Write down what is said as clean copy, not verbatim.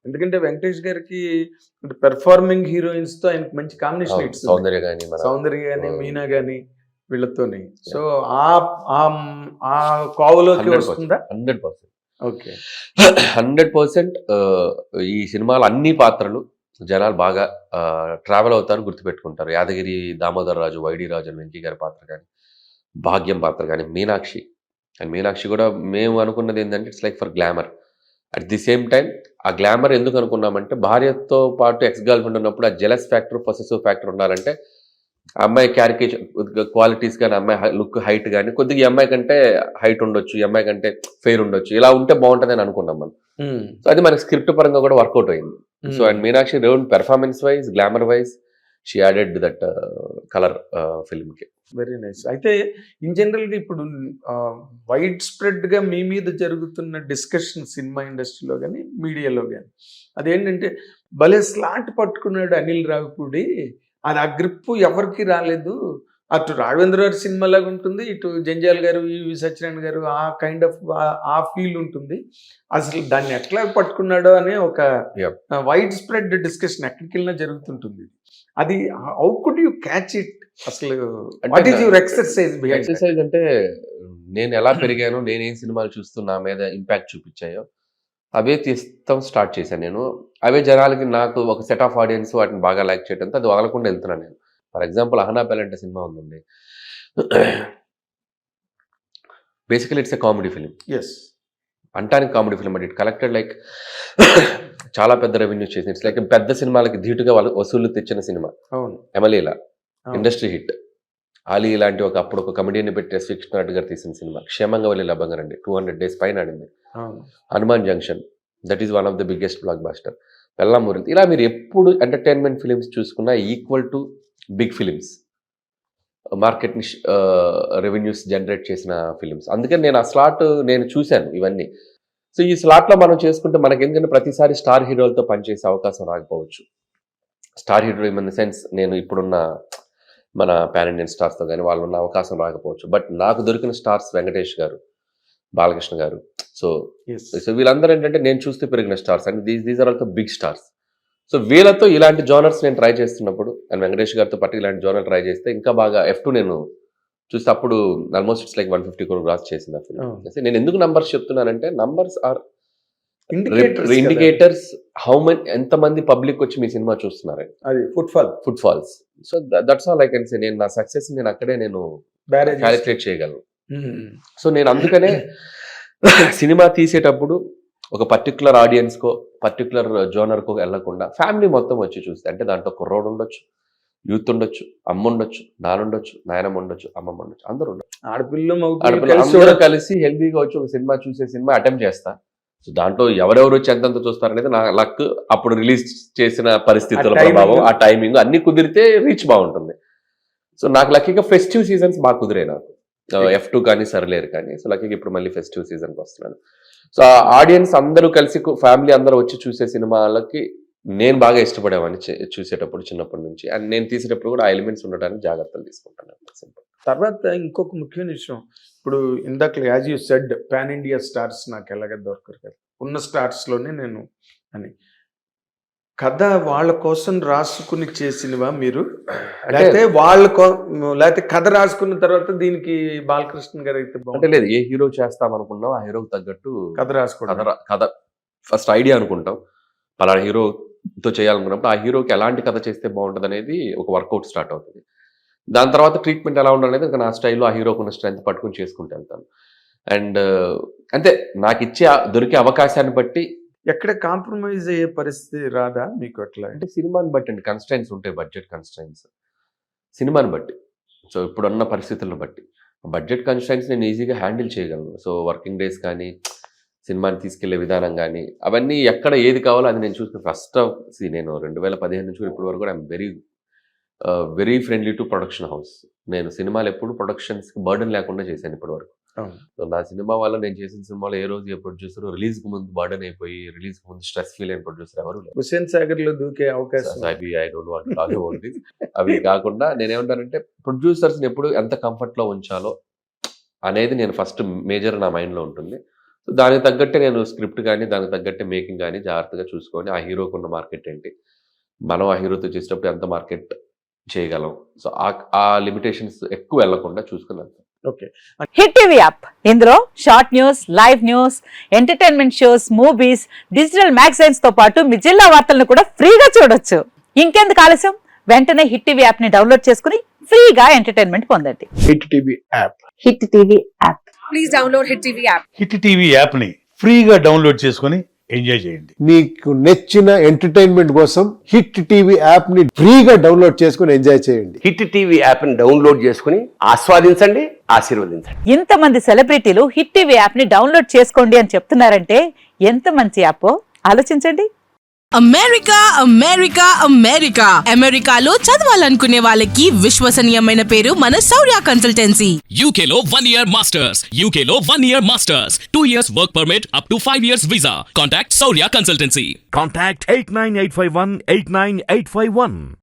ఎందుకంటే వెంకటేష్ గారికి performing heroines తో ఆయనకి మంచి కాంబినేషన్ హిట్స్ సౌందర్య గాని సౌందర్య గాని మీనా గాని వీళ్ళతోని. సో ఆ ఆ ఆ కోవలోకి వస్తుందా? 100%. ఓకే. 100% ఈ సినిమాలో అన్ని పాత్రలు జనాలు బాగా ట్రావెల్ అవుతారు, గుర్తుపెట్టుకుంటారు. యాదగిరి దామోదర్ రాజు, వైడి రాజు అని వెంకీ గారి పాత్ర కానీ, భాగ్యం పాత్ర కానీ, మీనాక్షి. అండ్ మీనాక్షి కూడా మేము అనుకున్నది ఏంటంటే it's like for glamour. At the same time ఆ గ్లామర్ ఎందుకు అనుకున్నామంటే భార్యతో పాటు ఎక్స్ గర్ల్ ఫ్రెండ్ ఉన్నప్పుడు ఆ జెలస్ ఫ్యాక్టర్, పొసెసివ్ ఫ్యాక్టర్ ఉండాలంటే ఆ అమ్మాయి క్యారికేచర్ క్వాలిటీస్ కానీ, అమ్మాయి లుక్ హైట్ కానీ కొద్దిగా ఈ అమ్మాయి కంటే హైట్ ఉండొచ్చు, ఈ అమ్మాయి కంటే ఫెయిర్ ఉండొచ్చు, ఇలా ఉంటే బాగుంటుంది అని అనుకున్నాం మనం. సో అది మనకి స్క్రిప్ట్ పరంగా కూడా వర్కౌట్ అయింది. So and Meenakshi performance wise, glamour wise she added that colour ఫిల్మ్కి. Very nice. అయితే ఇన్ జనరల్గా ఇప్పుడు వైడ్ స్ప్రెడ్గా మీ మీద జరుగుతున్న డిస్కషన్ సినిమా ఇండస్ట్రీలో కానీ మీడియాలో కానీ అదేంటంటే భలే స్లాట్ పట్టుకున్నాడు అనిల్ రావిపూడి, అది ఆ గ్రిప్ ఎవరికి రాలేదు. అటు రాఘవేంద్ర గారి సినిమా లాగా ఉంటుంది, ఇటు జంజాల్ గారు, ఈవి సత్యనారాయణ గారు ఆ కైండ్ ఆఫ్ ఆ ఫీల్ ఉంటుంది. అసలు దాన్ని ఎట్లా పట్టుకున్నాడో అనే ఒక వైడ్ స్ప్రెడ్ డిస్కషన్ ఎక్కడికి వెళ్ళినా జరుగుతుంటుంది. అది how could you catch it? అసలు what is your exercise? Exercise అంటే నేను ఎలా పెరిగానో, నేనేం సినిమాలు చూస్తూ నా మీద ఇంపాక్ట్ చూపించాయో అవే తీస్తాం స్టార్ట్ చేశాను నేను. అవే జనాలకి, నాకు ఒక సెట్ ఆఫ్ ఆడియన్స్ వాటిని బాగా లైక్ చేయడంతో అది వదలకుండా వెళ్తున్నాను నేను. For example Ahana Pellante cinema ఉందండి. Basically it's a comedy film. Yes, అంటానికి comedy film, but it collected like చాలా పెద్ద రెవెన్యూ చేసింది. ఇట్స్ లైక్ పెద్ద సినిమాలకి ధీటుగా వసూళ్లు తెచ్చిన సినిమా. అవును, ఎమలీలా ఇండస్ట్రీ హిట్. ఆలీ ఇలాంటి అప్పుడు ఒక కమెడియన్ పెట్టి ఎస్ విష్ణునాథ్ గారు తీసిన సినిమా క్షేమంగా వెళ్ళి లబ్బంగారండి, 200 days పైన ఆడింది. Hanuman junction, that is one of the biggest blockbuster. పెల్లామూరి. ఇలా మీరు ఎప్పుడు ఎంటర్టైన్మెంట్ ఫిలిమ్స్ చూసుకున్నా ఈక్వల్ టు బిగ్ ఫిలిమ్స్, మార్కెట్ని రెవెన్యూస్ జనరేట్ చేసిన ఫిలిమ్స్. అందుకని నేను ఆ స్లాట్ నేను చూశాను ఇవన్నీ. సో ఈ స్లాట్లో మనం చేసుకుంటే మనకి ఎందుకంటే ప్రతిసారి స్టార్ హీరోలతో పనిచేసే అవకాశం రాకపోవచ్చు. Star hero in the sense నేను ఇప్పుడున్న మన పాన్ ఇండియన్ స్టార్స్తో కానీ వాళ్ళు ఉన్న అవకాశం రాకపోవచ్చు. బట్ నాకు దొరికిన స్టార్స్ వెంకటేష్ గారు, బాలకృష్ణ గారు. సో వీళ్ళందరూ ఏంటంటే నేను చూస్తూ పెరిగిన stars and these are also big stars. So వీళ్ళతో ఇలాంటి జోనర్స్ నేను ట్రై చేస్తున్నప్పుడు అండ్ వెంకటేష్ గారితో పాటు ఇలాంటి జోనర్ ట్రై చేస్తే ఇంకా బాగా F2 నేను చూస్తే అప్పుడు almost it's like 150 crore gross చేసింది ఆ ఫిల్మ్. నేను ఎందుకు నంబర్స్ చెప్తున్నానంటే numbers are indicators how many, ఎంతమంది పబ్లిక్ వచ్చి మీ సినిమా చూస్తున్నారు, అది foot falls. So that's all I can say. నేను నా సక్సెస్ నేను అక్కడే నేను క్యాలిక్యులేట్ చేయగలను. సో నేను అందుకనే సినిమా తీసేటప్పుడు ఒక పర్టికులర్ ఆడియన్స్కో పర్టికులర్ జోనర్కో వెళ్లకుండా ఫ్యామిలీ మొత్తం వచ్చి చూస్తే, అంటే దాంట్లో కుర్రోడు ఉండొచ్చు, యూత్ ఉండొచ్చు, అమ్మ ఉండొచ్చు, నానుండొచ్చు, నాయనమ్మ ఉండొచ్చు, అమ్మమ్మ ఉండొచ్చు, అందరూ ఉండొచ్చు, ఆడపిల్లలు అందరూ కలిసి హెల్దీగా వచ్చి ఒక సినిమా చూసే సినిమా అటెంప్ట్ చేస్తా. సో దాంట్లో ఎవరెవరు వచ్చి ఎంతంత చూస్తారనేది నా లక్, అప్పుడు రిలీజ్ చేసిన పరిస్థితుల ప్రభావం, ఆ టైమింగ్ అన్ని కుదిరితే రీచ్ బాగుంటుంది. సో నాకు లక్కీగా ఫెస్టివ్ సీజన్స్ బాగా కుదిరాయి నాకు. F2 కానీ సరిలేరు కానీ. సో లక్కీగా ఇప్పుడు మళ్ళీ ఫెస్టివ్ సీజన్కి వస్తున్నాను. సో ఆడియన్స్ అందరూ కలిసి ఫ్యామిలీ అందరూ వచ్చి చూసే సినిమాలకి నేను బాగా ఇష్టపడేవాడిని చూసేటప్పుడు చిన్నప్పటి నుంచి. అండ్ నేను తీసేటప్పుడు కూడా ఆ ఎలిమెంట్స్ ఉండడానికి జాగ్రత్తలు తీసుకుంటాను. తర్వాత ఇంకొక ముఖ్యమైన విషయం, ఇప్పుడు ఇందాక as you said pan India stars నాకు ఎలాగ దొరకరు కదా, ఉన్న స్టార్స్లోనే నేను అని కథ వాళ్ళ కోసం రాసుకుని చేసినవా మీరు, లేకపోతే లేకపోతే కథ రాసుకున్న తర్వాత దీనికి బాలకృష్ణ గారు అయితే అంటే లేదు, ఏ హీరో చేస్తాం అనుకున్నాం ఆ హీరోకి తగ్గట్టు కథ రాసుకుంటాం. కథ ఫస్ట్ ఐడియా అనుకుంటాం, పలానా హీరోతో చేయాలనుకున్నప్పుడు ఆ హీరోకి ఎలాంటి కథ చేస్తే బాగుంటుంది అనేది ఒక వర్కౌట్ స్టార్ట్ అవుతుంది. దాని తర్వాత ట్రీట్మెంట్ ఎలా ఉండాలనేది ఇంకా నా స్టైల్లో ఆ హీరోకి ఉన్న స్ట్రెంత్ పట్టుకుని చేసుకుంటూ వెళ్తాను. అండ్ అంతే, నాకు ఇచ్చే దొరికే అవకాశాన్ని బట్టి ఎక్కడ కాంప్రమైజ్ అయ్యే పరిస్థితి రాదా మీకు? అట్లా అంటే సినిమాని బట్టి అండి, కన్స్ట్రైన్స్ ఉంటాయి, బడ్జెట్ కన్స్ట్రైన్స్ సినిమాని బట్టి. సో ఇప్పుడున్న పరిస్థితులను బట్టి బడ్జెట్ కన్స్ట్రైన్స్ నేను ఈజీగా హ్యాండిల్ చేయగలను. సో వర్కింగ్ డేస్ కానీ, సినిమాని తీసుకెళ్లే విధానం కానీ, అవన్నీ ఎక్కడ ఏది కావాలో అది నేను చూసుకుని ఫస్ట్ నేను 2015 నుంచి ఇప్పటి వరకు I'm very friendly to production house. నేను సినిమాలు ఎప్పుడు ప్రొడక్షన్స్కి బర్డెన్ లేకుండా చేశాను ఇప్పటి వరకు. సో నా సినిమా వల్ల నేను చేసిన సినిమాలో ఏ రోజు ఏ ప్రొడ్యూసర్ రిలీజ్కి ముందు బర్డెన్ అయిపోయి రిలీజ్కి ముందు స్ట్రెస్ ఫీల్ అయిన ప్రొడ్యూసర్ ఎవరు లేదు. హుస్సేన్ సాగర్లో దూకే అవకాశం అవి కాకుండా నేనేమంటానంటే ప్రొడ్యూసర్స్ని ఎప్పుడు ఎంత కంఫర్ట్లో ఉంచాలో అనేది నేను ఫస్ట్ మేజర్ నా మైండ్లో ఉంటుంది. సో దానికి తగ్గట్టే నేను స్క్రిప్ట్ కానీ దానికి తగ్గట్టే మేకింగ్ కానీ జాగ్రత్తగా చూసుకొని ఆ హీరోకు ఉన్న మార్కెట్ ఏంటి, మనం ఆ హీరోతో చేసేటప్పుడు ఎంత మార్కెట్ చేయగలం, సో ఆ లిమిటేషన్స్ ఎక్కువ వెళ్లకుండా చూసుకున్నాను. ఓకే. హిట్ టీవీ యాప్ ఇందులో short news, live news, entertainment shows, movies, digital magazines తో పాటు మీ జిల్లా వార్తలను కూడా ఫ్రీగా చూడొచ్చు. ఇంకెందుకు ఆలస్యం, వెంటనే హిట్ టీవీ యాప్ ని డౌన్లోడ్ చేసుకుని ఫ్రీగా ఎంటర్టైన్మెంట్ పొందండి. Hit TV app. Hit TV app. Please download Hit TV app. Hit TV app ని ఫ్రీగా డౌన్లోడ్ చేసుకొని ఎంజాయ్ చేయండి. మీకు నచ్చిన ఎంటర్టైన్మెంట్ కోసం హిట్ టీవీ యాప్ ని ఫ్రీగా డౌన్లోడ్ చేసుకొని ఎంజాయ్ చేయండి. హిట్ టీవీ యాప్ని డౌన్లోడ్ చేసుకుని ఆస్వాదించండి, ఆశీర్వదించండి. ఇంతమంది సెలబ్రిటీలు హిట్ టీవీ యాప్ ని డౌన్లోడ్ చేసుకోండి అని చెప్తున్నారంటే ఎంత మంచి యాప్ ఆలోచించండి. అమెరికా అమెరికా అమెరికా అమెరికాలో చదవాలనుకునే వాళ్ళకి విశ్వసనీయమైన పేరు మన శౌర్య కన్సల్టెన్సీ. UK లో 1 year masters, UK లో 1 year masters, 2 years work permit up to 5 years visa. Contact Saurya Consultancy. Contact 89851 89851.